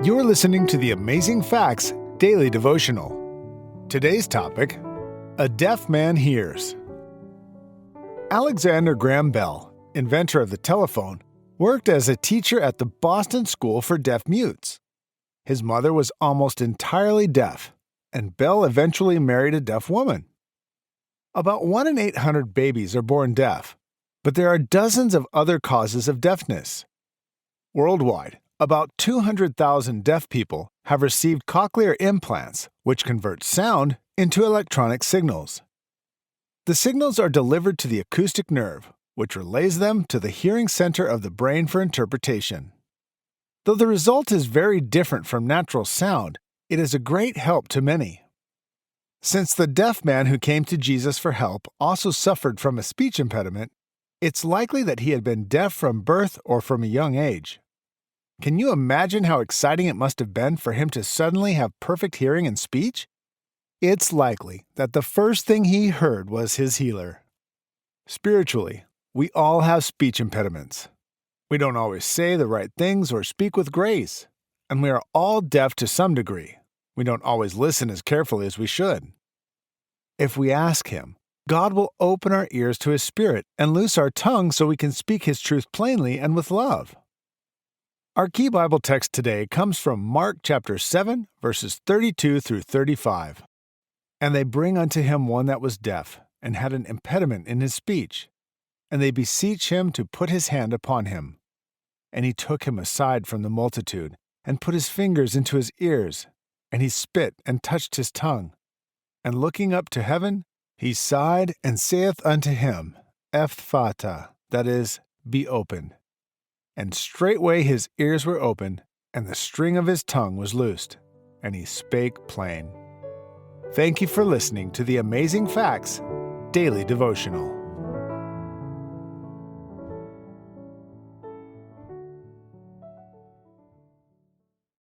You're listening to the Amazing Facts Daily Devotional. Today's topic, A Deaf Man Hears. Alexander Graham Bell, inventor of the telephone, worked as a teacher at the Boston School for Deaf Mutes. His mother was almost entirely deaf, and Bell eventually married a deaf woman. About 1 in 800 babies are born deaf, but there are dozens of other causes of deafness. Worldwide, about 200,000 deaf people have received cochlear implants, which convert sound into electronic signals. The signals are delivered to the acoustic nerve, which relays them to the hearing center of the brain for interpretation. Though the result is very different from natural sound, it is a great help to many. Since the deaf man who came to Jesus for help also suffered from a speech impediment, it's likely that he had been deaf from birth or from a young age. Can you imagine how exciting it must have been for him to suddenly have perfect hearing and speech? It's likely that the first thing he heard was his healer. Spiritually, we all have speech impediments. We don't always say the right things or speak with grace, and we are all deaf to some degree. We don't always listen as carefully as we should. If we ask Him, God will open our ears to His Spirit and loose our tongue so we can speak His truth plainly and with love. Our key Bible text today comes from Mark chapter 7, verses 32 through 35. And they bring unto him one that was deaf, and had an impediment in his speech. And they beseech him to put his hand upon him. And he took him aside from the multitude, and put his fingers into his ears, and he spit and touched his tongue. And looking up to heaven, he sighed and saith unto him, Ephphatha, that is, be opened. And straightway his ears were opened, and the string of his tongue was loosed, and he spake plain. Thank you for listening to the Amazing Facts Daily Devotional.